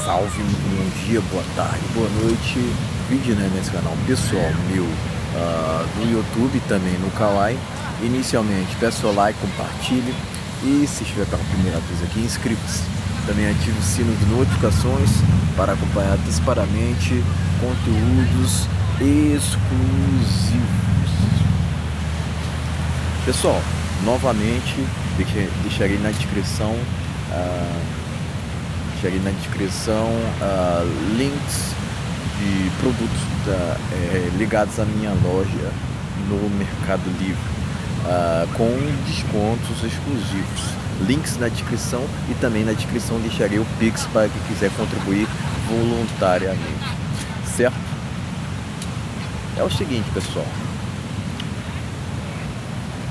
Salve, bom dia, boa tarde, boa noite. Vídeo, né, nesse canal pessoal meu, no YouTube, também no Kawaii. Inicialmente, peço seu like, compartilhe e se estiver pela primeira vez aqui, inscreva-se. Também ative o sino de notificações para acompanhar antecipadamente conteúdos exclusivos. Pessoal, novamente deixarei na descrição links de produtos ligados à minha loja no Mercado Livre, com descontos exclusivos. Links na descrição e também na descrição deixarei o Pix para quem quiser contribuir voluntariamente, certo? É o seguinte, pessoal,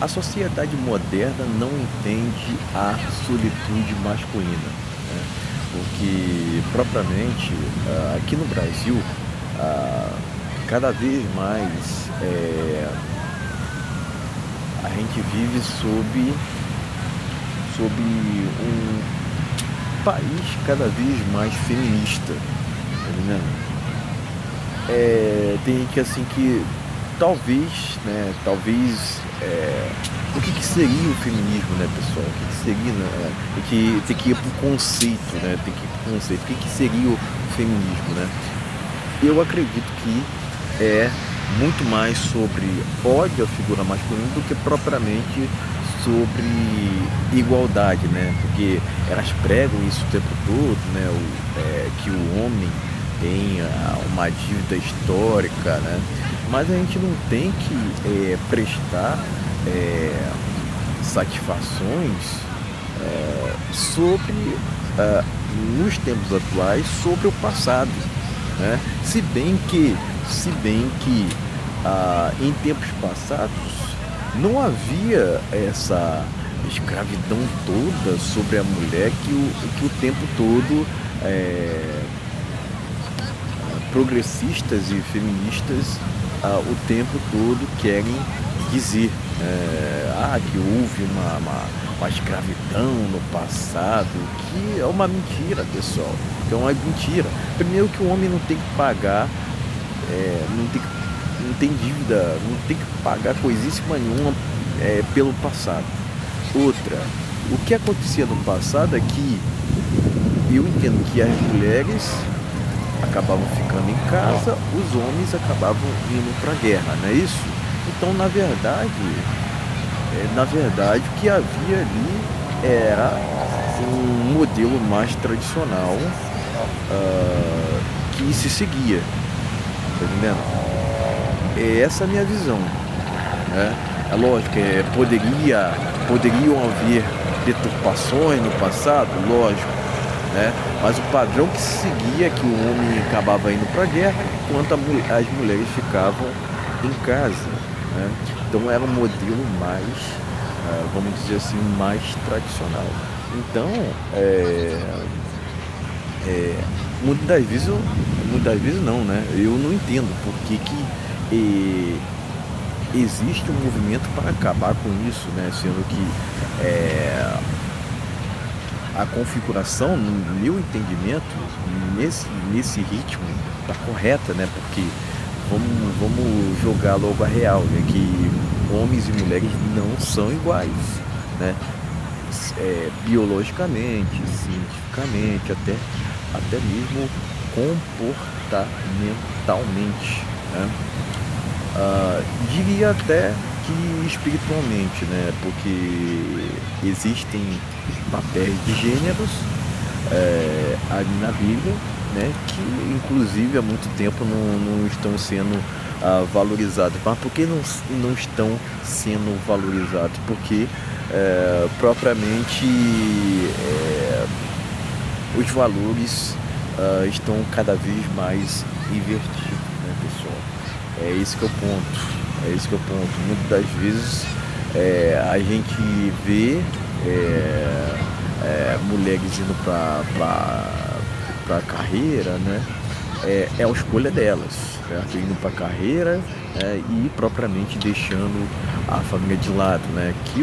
a sociedade moderna não entende a solitude masculina, né? Porque propriamente aqui no Brasil cada vez mais a gente vive sob um país cada vez mais feminista, tá entendendo? Tem gente assim que talvez o que seria o feminismo, né, pessoal? O que seria, né? Tem que ir pro conceito, né? Tem que ir pro conceito. O que seria o feminismo, né? Eu acredito que é muito mais sobre ódio à figura masculina do que propriamente sobre igualdade, né? Porque elas pregam isso o tempo todo, né? Que o homem tem uma dívida histórica, né? Mas a gente não tem que prestar satisfações sobre, nos tempos atuais, sobre o passado, né? Se bem que em tempos passados não havia essa escravidão toda sobre a mulher que o tempo todo progressistas e feministas o tempo todo querem dizer que houve uma escravidão no passado, que é uma mentira, pessoal. É uma mentira. Primeiro, que o homem não tem que pagar, não tem dívida, não tem que pagar coisíssima nenhuma pelo passado. Outra, o que acontecia no passado é que eu entendo que as mulheres acabavam ficando em casa, os homens acabavam indo para a guerra, não é isso? Então, na verdade, o que havia ali era um modelo mais tradicional que se seguia, tá entendendo? Essa é a minha visão, né? É lógico, poderiam haver deturpações no passado, lógico, né? Mas o padrão que se seguia é que o homem acabava indo para a guerra, enquanto as mulheres ficavam em casa, né? Então era um modelo mais, vamos dizer assim, mais tradicional. Então, muitas das vezes não, né? Eu não entendo por que existe um movimento para acabar com isso, né? Sendo que a configuração, no meu entendimento, nesse ritmo, está correta, né? Porque vamos jogar logo a real, né? Que homens e mulheres não são iguais, né? Biologicamente, cientificamente, até mesmo comportamentalmente, né? Diria até que espiritualmente, né? Porque existem papéis de gêneros ali na Bíblia, né? Que inclusive há muito tempo não estão sendo valorizados. Mas por que não estão sendo valorizados? Porque propriamente os valores estão cada vez mais invertidos, né, pessoal? É esse que é o ponto. Muitas das vezes a gente vê mulheres indo para a carreira, né? É a escolha delas, certo? Indo para a carreira e propriamente deixando a família de lado, né? Que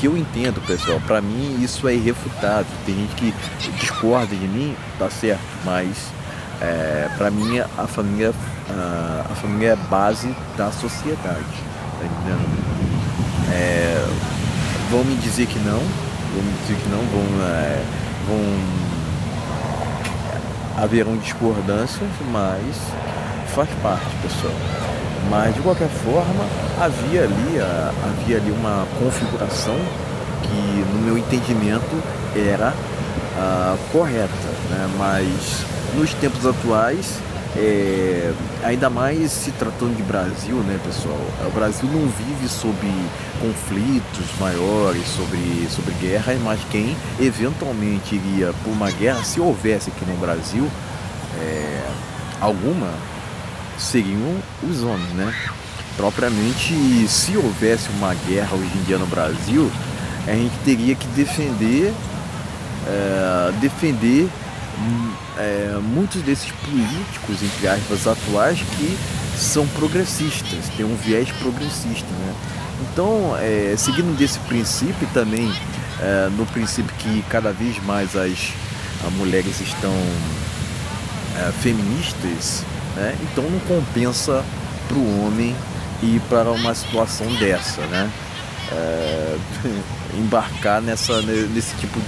eu entendo, pessoal, para mim isso é irrefutável. Tem gente que discorda de mim, tá certo, mas para mim a família é a base da sociedade, tá entendendo? Vão me dizer que não, vão haverão discordâncias, mas faz parte, pessoal. Mas de qualquer forma, havia ali uma configuração que, no meu entendimento, era correta, né? Mas nos tempos atuais, ainda mais se tratando de Brasil, né, pessoal? O Brasil não vive sob conflitos maiores, sobre guerra, mas quem eventualmente iria por uma guerra, se houvesse aqui no Brasil, alguma, seriam os homens, né? Propriamente, se houvesse uma guerra hoje em dia no Brasil, a gente teria que defender muitos desses políticos, entre aspas, atuais, que são progressistas, têm um viés progressista, né? Então, seguindo desse princípio também, no princípio que cada vez mais as mulheres estão feministas, né? Então não compensa para o homem ir para uma situação dessa, né? Embarcar nesse tipo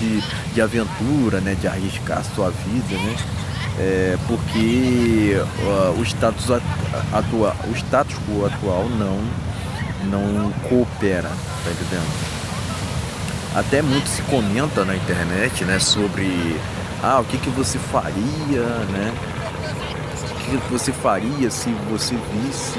de aventura, né? De arriscar a sua vida, né? Porque o status quo atual não coopera, tá entendendo? Até muito se comenta na internet, né, sobre o que você faria, né? O que você faria se você visse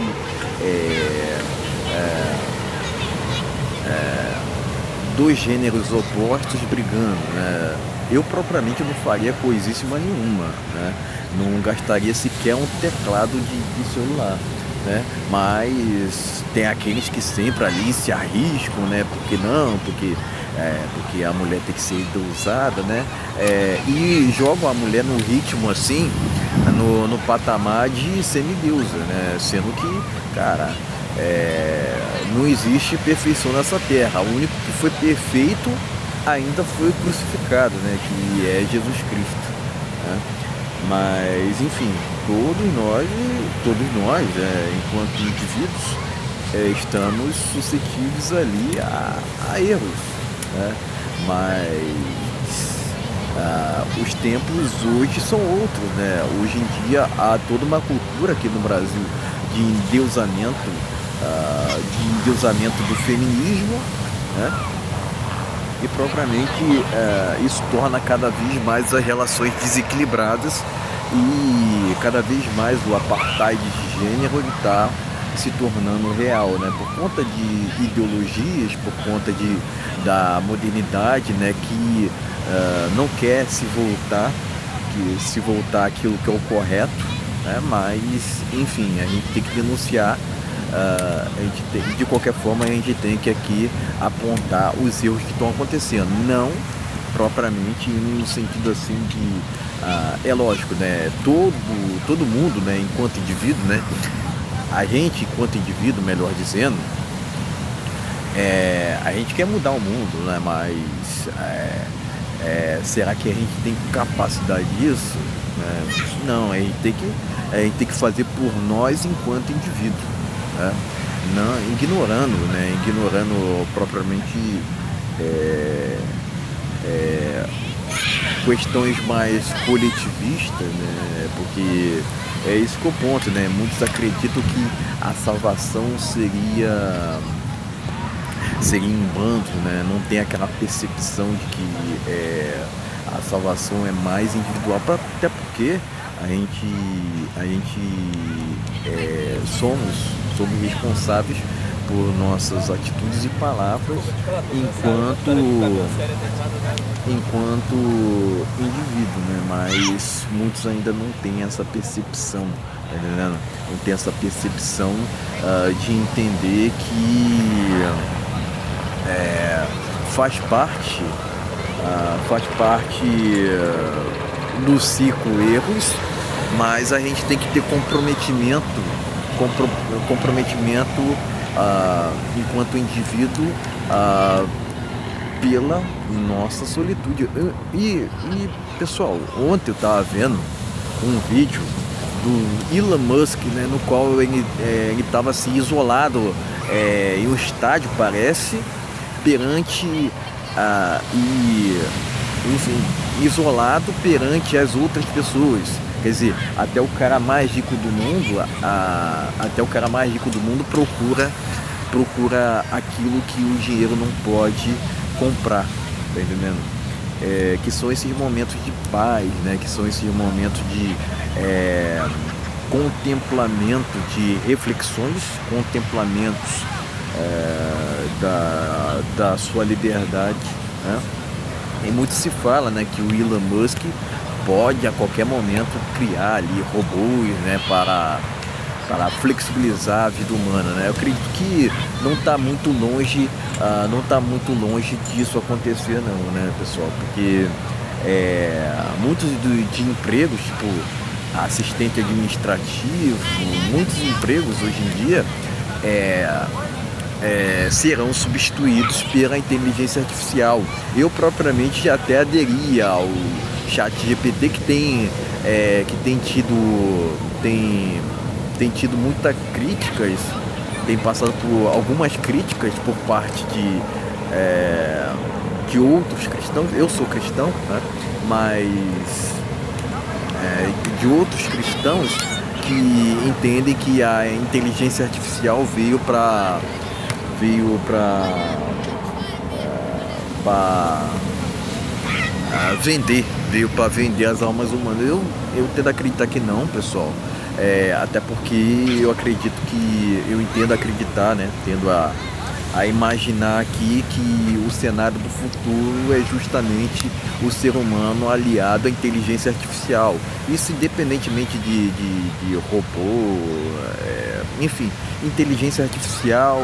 dois gêneros opostos brigando, né? Eu propriamente não faria coisíssima nenhuma, né? Não gastaria sequer um teclado de celular, né? Mas tem aqueles que sempre ali se arriscam, né? Porque a mulher tem que ser usada, né? E jogam a mulher no ritmo assim, no patamar de semideusa, né? Sendo que, cara, não existe perfeição nessa terra. O único que foi perfeito ainda foi crucificado, né? Que é Jesus Cristo, né? Mas, enfim, todos nós, enquanto indivíduos, estamos suscetíveis ali a erros, né? Mas os tempos hoje são outros, né? Hoje em dia há toda uma cultura aqui no Brasil de endeusamento do feminismo, né? E propriamente isso torna cada vez mais as relações desequilibradas e cada vez mais o apartheid de gênero está se tornando real, né? Por conta de ideologias, por conta da modernidade, né? Que não quer se voltar aquilo que é o correto, né? Mas, enfim, a gente tem que denunciar. De qualquer forma, a gente tem que aqui apontar os erros que estão acontecendo, não propriamente no sentido assim de, é lógico, né? Todo mundo, né? Enquanto indivíduo, né? A gente, enquanto indivíduo, melhor dizendo, a gente quer mudar o mundo, né? Mas será que a gente tem capacidade disso? Não, a gente tem que fazer por nós enquanto indivíduo. Não, ignorando propriamente questões mais coletivistas, né? Porque é isso que é o ponto, né? Muitos acreditam que a salvação seria em bando, né? Não tem aquela percepção de que a salvação é mais individual, até porque a gente somos responsáveis por nossas atitudes e palavras enquanto indivíduo, né? Mas muitos ainda não têm essa percepção, tá entendendo? Não tem essa percepção de entender que faz parte do ciclo erros, mas a gente tem que ter comprometimento comprometimento enquanto indivíduo pela nossa solitude. Pessoal, ontem eu estava vendo um vídeo do Elon Musk, né, no qual ele estava assim, isolado em um estádio, parece, perante enfim, isolado perante as outras pessoas. Quer dizer, até o cara mais rico do mundo, procura aquilo que o dinheiro não pode comprar, tá entendendo? Que são esses momentos de paz, né? Que são esses momentos de contemplamento, de reflexões, contemplamentos da sua liberdade, né? E muito se fala, né, que o Elon Musk pode a qualquer momento criar ali robôs, né, para flexibilizar a vida humana, né? Eu acredito que não está muito longe disso acontecer, não, né, pessoal? Porque muitos de empregos, tipo assistente administrativo, muitos empregos hoje em dia serão substituídos pela inteligência artificial. Eu propriamente até aderi ao ChatGPT, que tem tido muitas críticas, tem passado por algumas críticas por parte de outros cristãos. Eu sou cristão, né? Mas de outros cristãos que entendem que a inteligência artificial veio para vender as almas humanas. Eu tento acreditar que não, pessoal. Até porque eu entendo acreditar, né? Tendo a imaginar aqui que o cenário do futuro é justamente o ser humano aliado à inteligência artificial. Isso independentemente de robô, enfim, inteligência artificial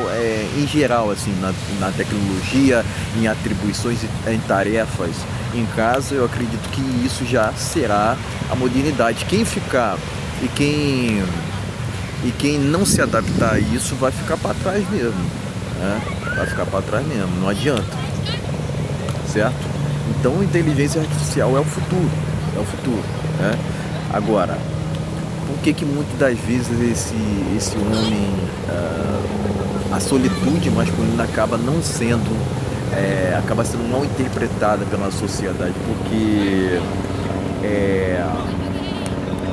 em geral, assim, na tecnologia, em atribuições, em tarefas, em casa. Eu acredito que isso já será a modernidade. Quem ficar e quem não se adaptar a isso vai ficar para trás mesmo, né? Vai ficar para trás mesmo, não adianta, certo? Então, inteligência artificial é o futuro, né? Agora, por que muitas das vezes esse homem, a solitude masculina acaba sendo mal interpretada pela sociedade? Porque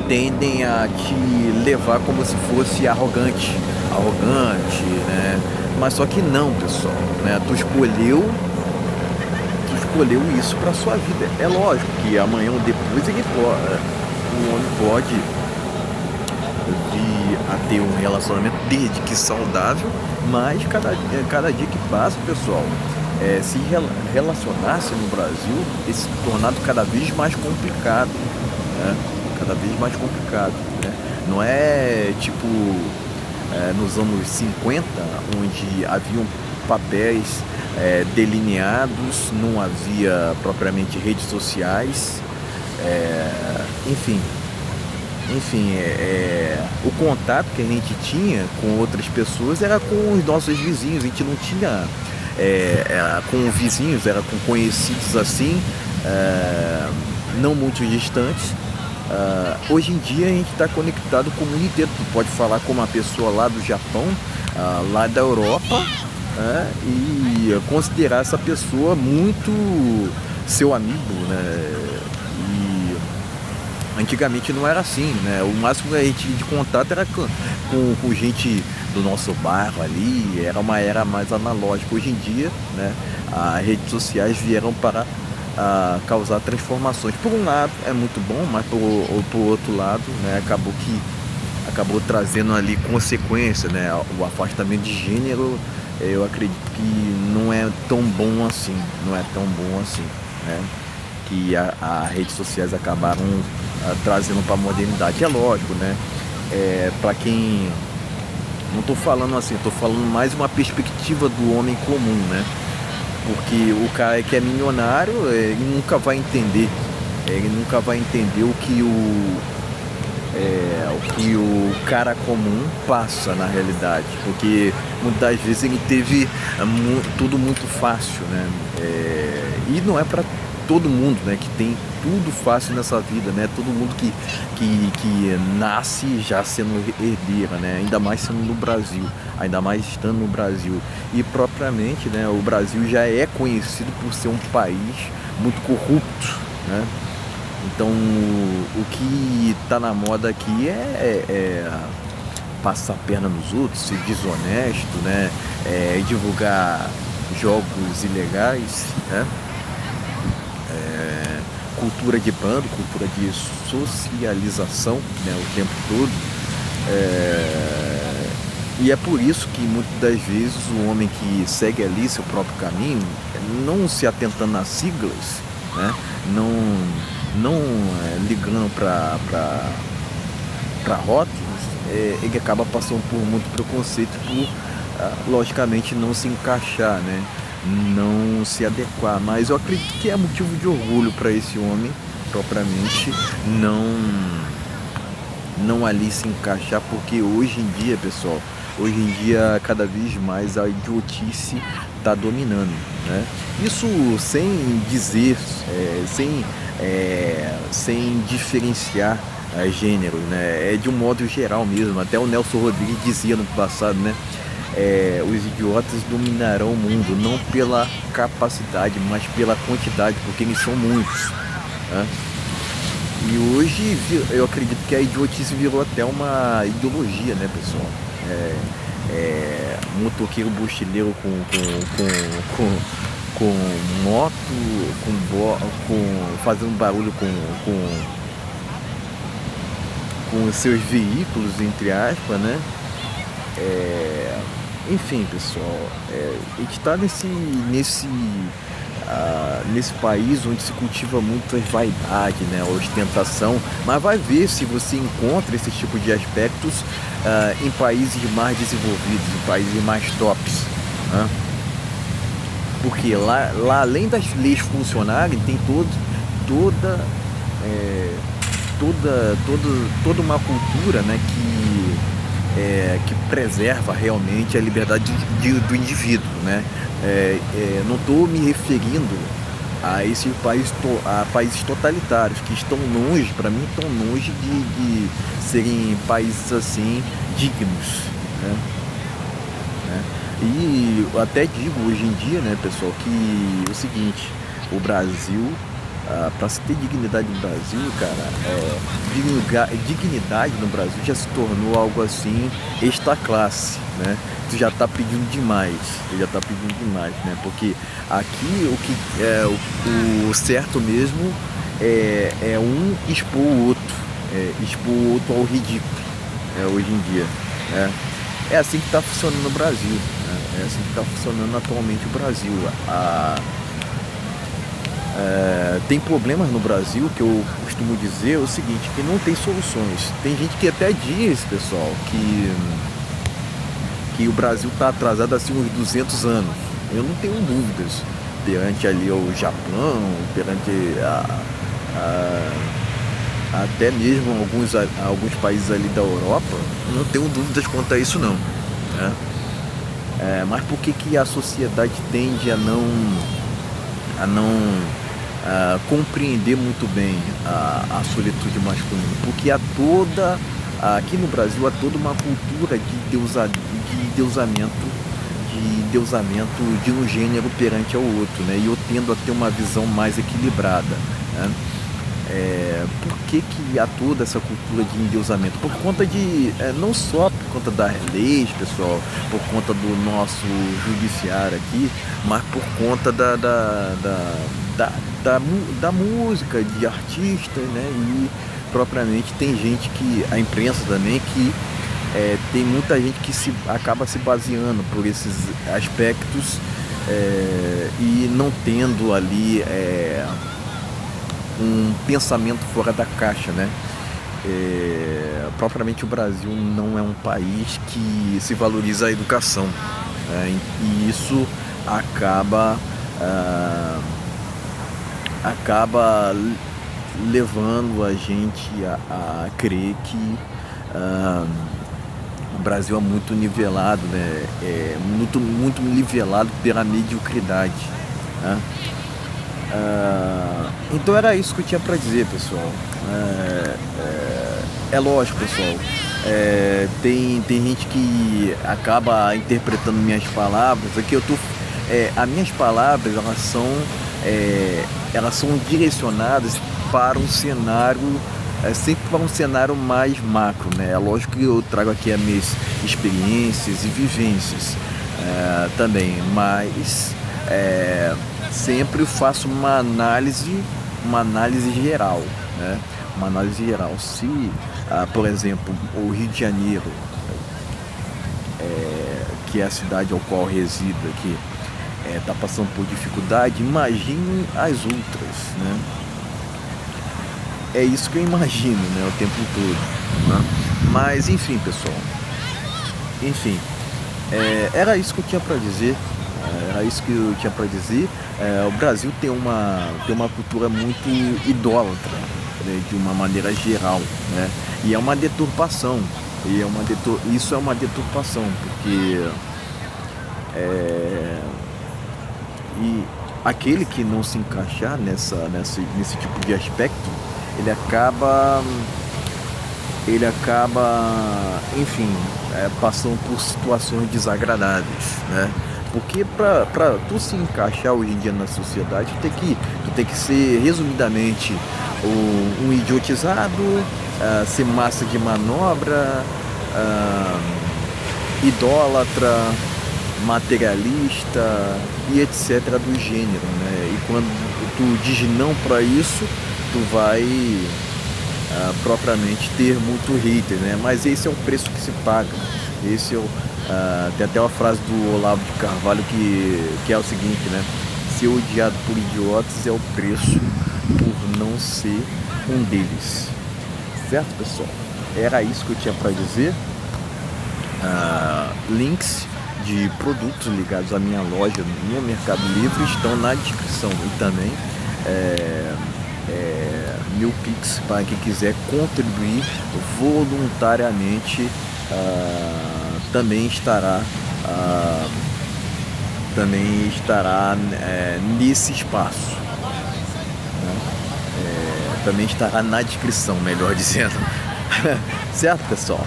tendem a te levar como se fosse arrogante, né? Mas só que não, pessoal, né? Tu escolheu isso para sua vida. É lógico que amanhã ou depois o homem pode vir a ter um relacionamento desde que saudável, mas cada dia que passa, pessoal, se relacionar-se no Brasil tem se tornado cada vez mais complicado, né? Cada vez mais complicado, né? Não é tipo nos anos 50, onde haviam papéis delineados, não havia propriamente redes sociais, enfim, o contato que a gente tinha com outras pessoas era com os nossos vizinhos. A gente não tinha com vizinhos, era com conhecidos assim, não muito distantes. Hoje em dia a gente está conectado com o mundo inteiro. Tu pode falar com uma pessoa lá do Japão, lá da Europa, e considerar essa pessoa muito seu amigo, né? E antigamente não era assim, né? O máximo que a gente de contato era com gente do nosso bairro ali, era uma era mais analógica. Hoje em dia, né, as redes sociais vieram para causar transformações. Por um lado é muito bom, mas por outro lado, né, acabou trazendo ali consequência, né? O afastamento de gênero, eu acredito que não é tão bom assim, né? Que as redes sociais acabaram trazendo para a modernidade. É lógico, né? Para quem... Não estou falando assim, estou falando mais uma perspectiva do homem comum, né? Porque o cara que é milionário, ele nunca vai entender o o que o cara comum passa na realidade, porque muitas das vezes ele teve tudo muito fácil, né? E não é para todo mundo, né, que tem tudo fácil nessa vida, né? Todo mundo que nasce já sendo herdeira, né? Ainda mais sendo no Brasil, ainda mais estando no Brasil. E propriamente, né, o Brasil já é conhecido por ser um país muito corrupto, né? Então o que está na moda aqui é passar a perna nos outros, ser desonesto, né? Divulgar jogos ilegais, né? Cultura de bando, cultura de socialização, né, o tempo todo. E é por isso que muitas das vezes o homem que segue ali seu próprio caminho, não se atentando nas siglas, né, não ligando para rótulos, ele acaba passando por muito preconceito por, logicamente, não se encaixar, né? Não se adequar, mas eu acredito que é motivo de orgulho para esse homem propriamente não ali se encaixar, porque hoje em dia, pessoal, hoje em dia cada vez mais a idiotice está dominando, né? Isso sem dizer, sem diferenciar gêneros, né? É de um modo geral mesmo. Até o Nelson Rodrigues dizia no passado, né? Os idiotas dominarão o mundo não pela capacidade, mas pela quantidade, porque eles são muitos, né? E hoje eu acredito que a idiotice virou até uma ideologia, né, pessoal? Motoqueiro mochileiro com moto, fazendo barulho com seus veículos, entre aspas, né? Enfim, pessoal, a gente está nesse país onde se cultiva muito a vaidade, né, a ostentação, mas vai ver se você encontra esse tipo de aspectos em países mais desenvolvidos, em países mais tops, né? Porque lá além das leis funcionarem, tem toda uma cultura, né, que preserva realmente a liberdade do indivíduo, né? Não estou me referindo a esses países totalitários que estão longe, para mim, estão longe de serem países assim dignos, né? E eu até digo hoje em dia, né, pessoal, que é o seguinte: o Brasil, para se ter dignidade no Brasil, cara, dignidade no Brasil já se tornou algo assim, esta classe, né? Tu já tá pedindo demais, né? Porque aqui o que é o certo mesmo é um expor o outro ao ridículo, hoje em dia, né? É assim que está funcionando no Brasil, né? É assim que está funcionando atualmente o Brasil. Tem problemas no Brasil que eu costumo dizer o seguinte, que não tem soluções. Tem gente que até diz, pessoal, que o Brasil está atrasado assim uns 200 anos. Eu não tenho dúvidas. Perante ali o Japão, perante até mesmo alguns países ali da Europa, não tenho dúvidas quanto a isso não, né? Mas por que a sociedade tende a não compreender muito bem a solitude masculina? Porque aqui no Brasil há toda uma cultura de endeusamento de um gênero perante ao outro, né? E eu tendo a ter uma visão mais equilibrada, né? Por que há toda essa cultura de endeusamento? Por conta não só por conta das leis, pessoal, por conta do nosso judiciário aqui, mas por conta da música, de artistas, né? E propriamente tem gente a imprensa também, que tem muita gente que acaba se baseando por esses aspectos e não tendo ali um pensamento fora da caixa, né? Propriamente o Brasil não é um país que se valoriza a educação, né? E isso acaba levando a gente a crer que ah, o Brasil é muito nivelado, né? É muito nivelado pela mediocridade, né? Então era isso que eu tinha para dizer, pessoal. É lógico, pessoal. Tem gente que acaba interpretando minhas palavras. Aqui eu tô, as minhas palavras elas são direcionadas para um cenário, sempre para um cenário mais macro, né? É lógico que eu trago aqui as minhas experiências e vivências também, mas sempre faço uma análise geral, né? Uma análise geral. Se, por exemplo, o Rio de Janeiro, que é a cidade ao qual eu resido aqui, está passando por dificuldade, imagine as outras, né? É isso que eu imagino, né, o tempo todo, né? Mas enfim, pessoal, enfim, era isso que eu tinha para dizer. Era isso que eu tinha para dizer. O Brasil tem uma cultura muito idólatra, né, de uma maneira geral, né? E é uma deturpação. Isso é uma deturpação, porque e aquele que não se encaixar nesse tipo de aspecto, ele acaba, enfim, passando por situações desagradáveis, né? Porque para tu se encaixar hoje em dia na sociedade, tu tem que ser, resumidamente, um idiotizado, ser massa de manobra, idólatra, materialista e etc. do gênero, né? E quando tu diz não para isso, tu vai propriamente ter muito hater, né? Mas esse é o preço que se paga. Tem até uma frase do Olavo de Carvalho que é o seguinte, né? Ser odiado por idiotas é o preço por não ser um deles. Certo, pessoal? Era isso que eu tinha para dizer. Links de produtos ligados à minha loja no Mercado Livre estão na descrição. E também meu Pix para quem quiser contribuir voluntariamente também estará nesse espaço, né? Também estará na descrição, melhor dizendo. Certo, pessoal?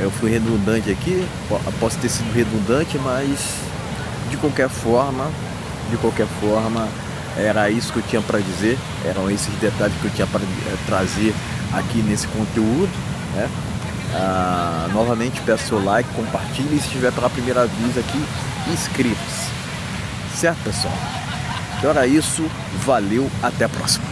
Eu fui redundante aqui, posso ter sido redundante, mas de qualquer forma, era isso que eu tinha para dizer, eram esses detalhes que eu tinha para trazer aqui nesse conteúdo, né? Novamente peço seu like, compartilhe e se estiver pela primeira vez aqui, inscreva-se. Certo, pessoal? Então era isso, valeu, até a próxima.